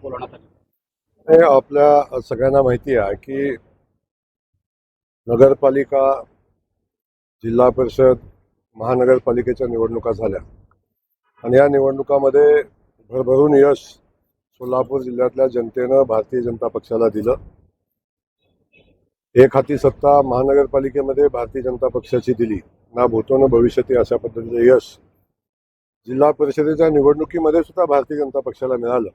बोलवण्यात आली. हे आपल्या सगळ्यांना माहिती आहे की नगरपालिका, जिल्हा परिषद, महानगरपालिकेच्या निवडणुका झाल्या आणि या निवडणुकामध्ये भरभरून यश सोलापूर जिल्ह्यातल्या जनतेनं भारतीय जनता पक्षाला दिलं. एक हाती सत्ता महानगरपालिकेमध्ये भारतीय जनता पक्षाची दिली, ना भूतो न भविष्यती अशा पद्धतीचं यश जिल्हा परिषदेच्या निवडणुकीमध्ये सुद्धा भारतीय जनता पक्षाला मिळालं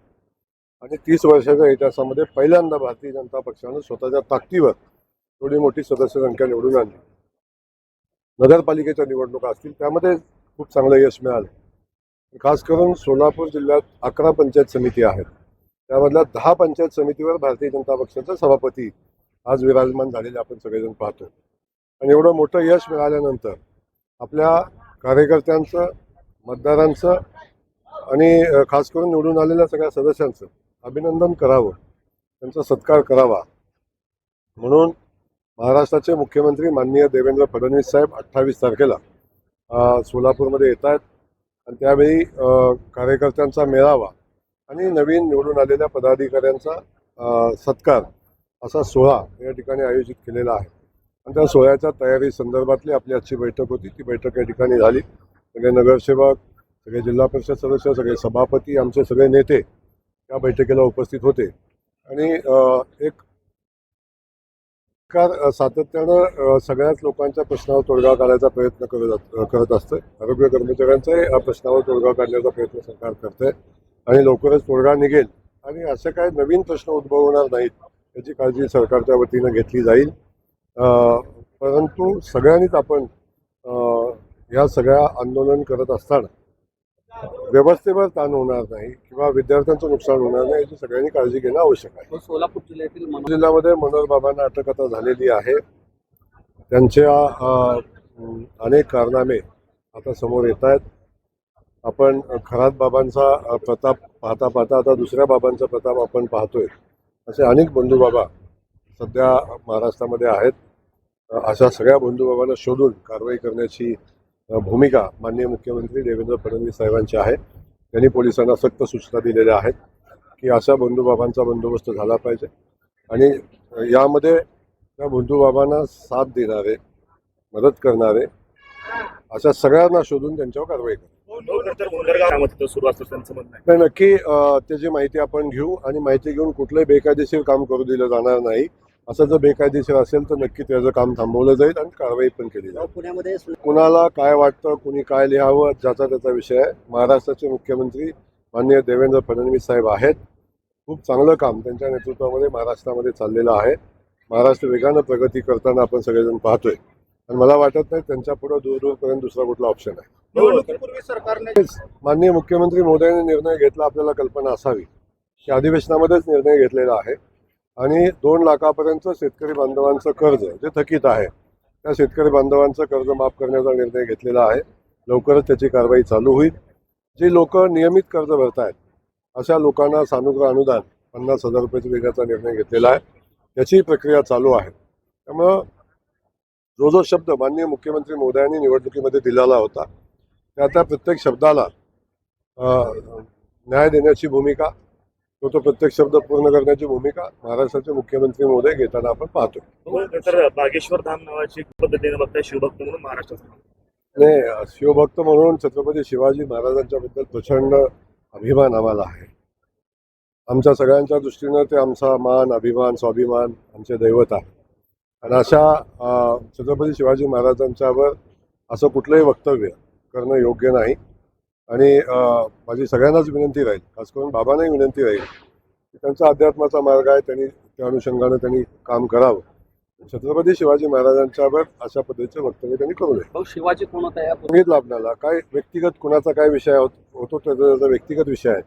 आणि 30 वर्षाच्या इतिहासामध्ये पहिल्यांदा भारतीय जनता पक्षानं स्वतःच्या ताकदीवर थोडी मोठी सदस्य संख्या निवडून आणली. नगरपालिकेच्या निवडणुका असतील त्यामध्ये खूप चांगलं यश मिळालं. खास करून सोलापूर जिल्ह्यात 11 पंचायत समिती आहेत, त्यामधल्या 10 पंचायत समितीवर भारतीय जनता पक्षाचा सभापती आज विराजमान झालेले आपण सगळेजण पाहतो. आणि एवढं मोठं यश मिळाल्यानंतर आपल्या कार्यकर्त्यांचं, मतदारांचं आणि खास करून निवडून आलेल्या सगळ्या सदस्यांचं अभिनंदन करावं, त्यांचा सत्कार करावा म्हणून महाराष्ट्राचे मुख्यमंत्री माननीय देवेंद्र फडणवीस साहेब 28 तारखेला सोलापूरमध्ये येत आहेत आणि त्यावेळी कार्यकर्त्यांचा मेळावा आणि नवीन निवडून आलेल्या पदाधिकाऱ्यांचा सत्कार असा सोहळा या ठिकाणी आयोजित केलेला आहे. आणि त्या सोहळ्याच्या तयारी संदर्भातली आपली आजची बैठक होती. ती बैठक या ठिकाणी झाली. सगळे नगरसेवक, सगळे जिल्हा परिषद सदस्य, सगळे सभापती, आमचे सगळे नेते या बैठकीला उपस्थित होते. आणि एक सातत्यानं सगळ्याच लोकांच्या प्रश्नावर तोडगा काढायचा प्रयत्न करत असतं. आरोग्य कर्मचाऱ्यांचाही या प्रश्नावर तोडगा काढण्याचा प्रयत्न सरकार करते आणि लवकरच तोडगा निघेल आणि असे काही नवीन प्रश्न उद्भवणार नाहीत याची काळजी सरकारच्या वतीनं घेतली जाईल. परंतु सगळ्यांनीच आपण या सगळ्या आंदोलन करत असताना व्यवस्थेवर ताण होणार नाही किंवा विद्यार्थ्यांचं नुकसान होणार नाही याची सगळ्यांनी काळजी घेणं आवश्यक आहे. सोलापूर जिल्ह्यातील जिल्ह्यामध्ये मनोहर बाबांना अटक आता झालेली आहे. त्यांच्या अनेक कारनामे आता समोर येत आहेत. आपण खरात बाबांचा प्रताप पाहता पाहता आता दुसऱ्या बाबांचा प्रताप आपण पाहतोय. असे अनेक बंधू बाबा सध्या महाराष्ट्रामध्ये आहेत. अशा सगळ्या बंधू बाबांना शोधून कारवाई करण्याची भूमिका माननीय मुख्यमंत्री देवेंद्र फडणवीस साहेबांची आहे. त्यांनी पोलिसांना सक्त सूचना दिलेल्या आहेत की अशा बंधुबाबांचा बंदोबस्त झाला पाहिजे आणि यामध्ये त्या बंधुबाबांना साथ देणारे, मदत करणारे अशा सगळ्यांना शोधून त्यांच्यावर कारवाई करा. नाही, नक्की त्याची माहिती आपण घेऊ आणि माहिती घेऊन कुठलंही बेकायदेशीर काम करू दिलं जाणार नाही. असं जर बेकायदेशीर असेल तर नक्की त्याचं काम थांबवलं जाईल आणि कारवाई पण केली जाईल. पुण्यामध्ये कुणाला काय वाटतं, कुणी काय लिहावं, ज्याचा त्याचा विषय आहे. महाराष्ट्राचे मुख्यमंत्री माननीय देवेंद्र फडणवीस साहेब आहेत. खूप चांगलं काम त्यांच्या नेतृत्वामध्ये महाराष्ट्रामध्ये चाललेलं आहे. महाराष्ट्र वेगानं प्रगती करताना आपण सगळेजण पाहतोय आणि मला वाटत नाही त्यांच्या पुढे दूरपर्यंत दुसरा कुठला ऑप्शन आहे. निवडणुकीपूर्वी सरकारने माननीय मुख्यमंत्री मोदयांनी निर्णय घेतला, आपल्याला कल्पना असावी की अधिवेशनामध्येच निर्णय घेतलेला आहे आणि 2 लाखापर्यंत शेतकरी बांधवांचं कर्ज जे थकीत आहे त्या शेतकरी बांधवांचं कर्ज माफ करण्याचा निर्णय घेतलेला आहे. लवकरच त्याची कारवाई चालू होईल. जे लोक नियमित कर्ज भरतायत अशा लोकांना सानुग्रह अनुदान 50,000 रुपये देण्याचा निर्णय घेतलेला आहे. त्याची प्रक्रिया चालू आहे. त्यामुळं जो शब्द माननीय मुख्यमंत्री मोदयांनी निवडणुकीमध्ये दिलेला होता त्या प्रत्येक शब्दाला न्याय देण्याची भूमिका, तो प्रत्येक शब्द पूर्ण करण्याची भूमिका महाराष्ट्राचे मुख्यमंत्री महोदय घेताना आपण पाहतो. तर बागेश्वर धाम नावाची पद्धतीने बघताय शिवभक्त म्हणून महाराष्ट्रात नाही, शिवभक्त म्हणून छत्रपती शिवाजी महाराजांच्या बद्दल प्रचंड अभिमान आम्हाला आहे. आमच्या सगळ्यांच्या दृष्टीनं ते आमचा मान, अभिमान, स्वाभिमान आमचे दैवत आहे आणि अशा छत्रपती शिवाजी महाराजांच्यावर असं कुठलंही वक्तव्य करणं योग्य नाही. आणि माझी सगळ्यांनाच विनंती राहील, खास करून बाबांनाही विनंती राहील की त्यांचा अध्यात्माचा मार्ग आहे, त्यांनी त्या अनुषंगानं त्यांनी काम करावं. छत्रपती शिवाजी महाराजांच्यावर अशा पद्धतीचे वक्तव्य त्यांनी करू नये. शिवाजी कोण होता या सांगितलं आपल्याला, काय व्यक्तिगत कुणाचा काय विषय होतो त्याचा व्यक्तिगत विषय आहे.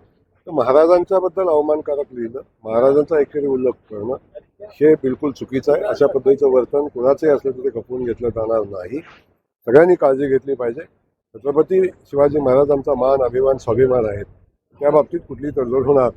तर महाराजांच्याबद्दल अवमानकारक लिहिणं, महाराजांचा एकेरी उल्लेख करणं हे बिलकुल चुकीचं आहे. अशा पद्धतीचं वर्तन कुणाचंही असलं तर ते खपवून घेतलं जाणार नाही. सगळ्यांनी काळजी घेतली पाहिजे. छत्रपती शिवाजी महाराज आमचा मान, अभिमान, स्वाभिमान आहेत. त्या बाबतीत कुठली तडजोड होणार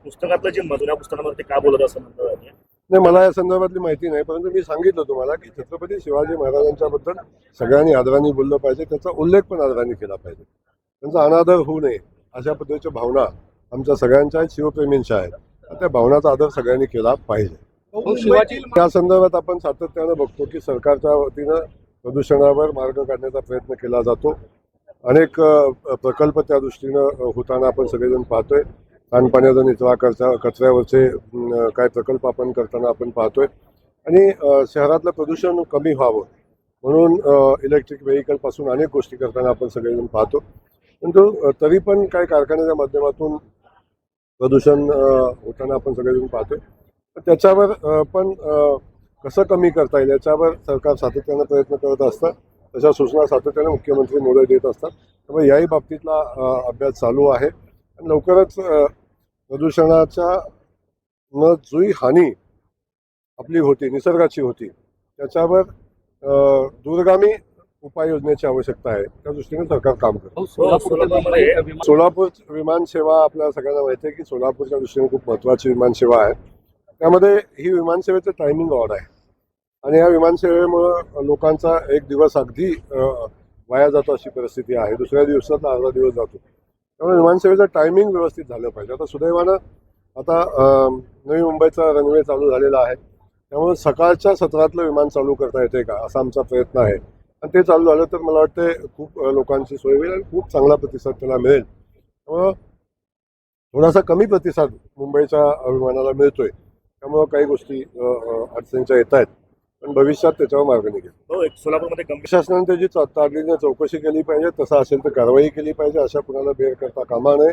पुस्तकातलं जे जुन्या पुस्तकामध्ये का बोलत असं म्हणतात नाही, मला या संदर्भातली माहिती नाही. परंतु मी सांगितलं तुम्हाला की छत्रपती शिवाजी महाराजांच्याबद्दल सगळ्यांनी आदराने बोललं पाहिजे, त्याचा उल्लेख पण आदराने केला पाहिजे. त्यांचा अनादर होऊ नये अशा पद्धतीच्या भावना आमच्या सगळ्यांच्या आहेत, शिवप्रेमींच्या आहेत. त्या भावनाचा आदर सगळ्यांनी केला पाहिजे. शिवाजी त्या संदर्भात आपण सातत्यानं बघतो की सरकारच्या वतीनं प्रदूषणावर मार्ग काढण्याचा प्रयत्न केला जातो. अनेक प्रकल्प त्या दृष्टीनं होताना आपण सगळेजण पाहतोय. सांडपाण्याचा निचरा कचऱ्यावरचे काय प्रकल्प आपण करताना आपण पाहतोय. आणि शहरातलं प्रदूषण कमी व्हावं म्हणून इलेक्ट्रिक व्हेकलपासून अनेक गोष्टी करताना आपण सगळेजण पाहतो. परंतु तरी पण काही कारखान्याच्या माध्यमातून प्रदूषण होताना आपण सगळेजण पाहतोय. त्याच्यावर पण कसं कमी करता येईल याच्यावर सरकार सातत्यानं प्रयत्न करत असतं. तशा सूचना सातत्याने मुख्यमंत्री महोदय देत असतात. त्यामुळे याही बाबतीतला अभ्यास चालू आहे. आणि लवकरच प्रदूषणाच्या जी हानी आपली होती, निसर्गाची होती, त्याच्यावर दूरगामी उपाययोजनेची आवश्यकता आहे. त्या दृष्टीने सरकार काम करतं. सोलापूर विमानसेवा आपल्याला सगळ्यांना माहिती आहे की सोलापूरच्या दृष्टीने खूप महत्त्वाची विमानसेवा आहे. त्यामध्ये ही विमानसेवेचं टायमिंग ऑड आहे आणि या विमानसेवेमुळं लोकांचा एक दिवस अगदी वाया जातो अशी परिस्थिती आहे. दुसऱ्या दिवसातला अर्धा दिवस जातो. त्यामुळे विमानसेवेचं टायमिंग व्यवस्थित झालं पाहिजे. आता सुदैवानं नवी मुंबईचा रनवे चालू झालेला आहे. त्यामुळे सकाळच्या सत्रातलं विमान चालू करता येते का असा आमचा प्रयत्न आहे. आणि ते चालू झालं तर मला वाटतं खूप लोकांची सोय होईल आणि खूप चांगला प्रतिसाद त्याला मिळेल. त्यामुळं थोडासा कमी प्रतिसाद मुंबईच्या विमानाला मिळतोय. त्यामुळं काही गोष्टी अडचणीच्या येत आहेत, पण भविष्यात त्याच्यावर मार्ग निघेल. सोलापूरमध्ये गंभीर शासनाने त्याची तातडीने चौकशी केली पाहिजे. तसं असेल तर कारवाई केली पाहिजे. अशा कुणाला बेर करता कामा नये.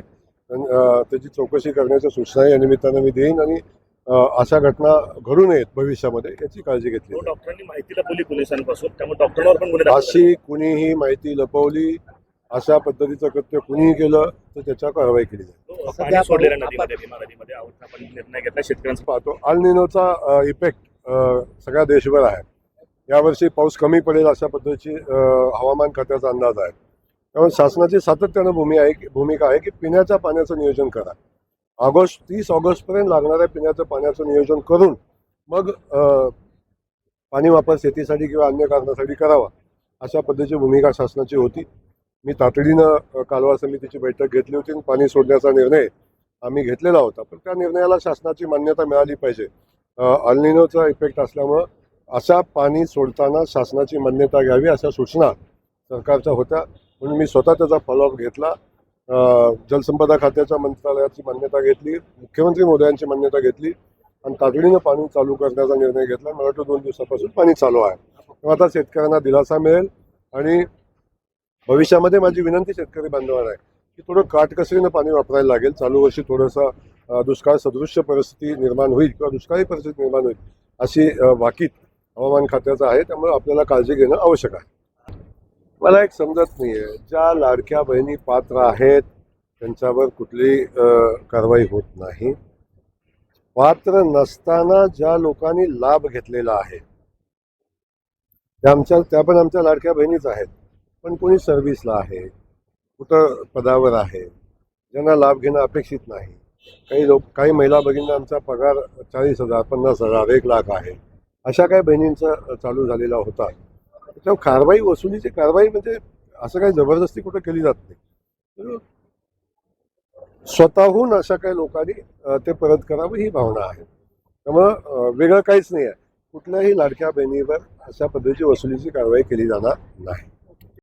त्याची चौकशी करण्याच्या सूचना या निमित्तानं मी देईन आणि अशा घटना घडू नयेत भविष्यामध्ये याची काळजी घेतली. डॉक्टरांनी माहिती लपवली पोलिसांपासून, त्यामुळे डॉक्टरांवर पण गुन्हे दाखल अशी कुणीही माहिती लपवली, अशा पद्धतीचं कृत्य कुणीही केलं तर त्याच्यावर कारवाई केली जाईल. पाणी सोडलेल्या नदीमध्ये भीमा नदीमध्ये आपण निर्णय घेतला. शेतकऱ्यांचा पाहतो अल निनोचा इफेक्ट सगळ्या देशभर आहे. यावर्षी पाऊस कमी पडेल अशा पद्धतीची हवामान खात्याचा अंदाज आहे. त्यामुळे शासनाची सातत्यानं भूमिका आहे की पिण्याच्या पाण्याचं नियोजन करा. 30 ऑगस्टपर्यंत लागणाऱ्या पिण्याच्या पाण्याचं नियोजन करून मग पाणी वापर शेतीसाठी किंवा अन्य कारणासाठी करावा अशा पद्धतीची भूमिका शासनाची होती. मी तातडीनं कालवा समितीची बैठक घेतली होती आणि पाणी सोडण्याचा निर्णय आम्ही घेतलेला होता. पण त्या निर्णयाला शासनाची मान्यता मिळाली पाहिजे. अल निनोचा इफेक्ट असल्यामुळं अशा पाणी सोडताना शासनाची मान्यता घ्यावी अशा सूचना सरकारच्या होत्या. म्हणून मी स्वतः त्याचा फॉलोअप घेतला. जलसंपदा खात्याच्या मंत्रालयाची मान्यता घेतली, मुख्यमंत्री महोदयांची मान्यता घेतली आणि तातडीनं पाणी चालू करण्याचा निर्णय घेतला. मला वाटतं 2 दिवसापासून पाणी चालू आहे. तेव्हा आता शेतकऱ्यांना दिलासा मिळेल. आणि भविष्यामध्ये माझी विनंती शेतकरी बांधवांना आहे की थोडं काटकसरीनं पाणी वापरायला लागेल. चालू वर्षी थोडंसं दुष्काळ सदृश्य परिस्थिती निर्माण होईल किंवा दुष्काळी परिस्थिती निर्माण होईल अशी वाकीत हवामान खात्याचं आहे. त्यामुळे आपल्याला काळजी घेणं आवश्यक आहे. मला एक समजत नाही आहे, ज्या लाडक्या बहिणी पात्र आहेत त्यांच्यावर कुठलीही कारवाई होत नाही. पात्र नसताना ज्या लोकांनी लाभ घेतलेला आहे त्या पण आमच्या लाडक्या बहिणीच आहेत. पण कोणी सर्व्हिसला आहे, कुठं पदावर आहे, ज्यांना लाभ घेणं अपेक्षित नाही. काही महिला भगिनींना आमचा पगार 40,000, 50,000, 1 लाख आहे. अशा काही बहिणींचा चालू झालेला होता. त्याच्यावर वसुलीची कारवाई म्हणजे असं काही जबरदस्ती कुठं केली जात नाही. स्वतःहून अशा काही लोकांनी ते परत करावं ही भावना आहे. त्यामुळं वेगळं काहीच नाही आहे. कुठल्याही लाडक्या बहिणीवर अशा पद्धतीची वसुलीची कारवाई केली जाणार नाही.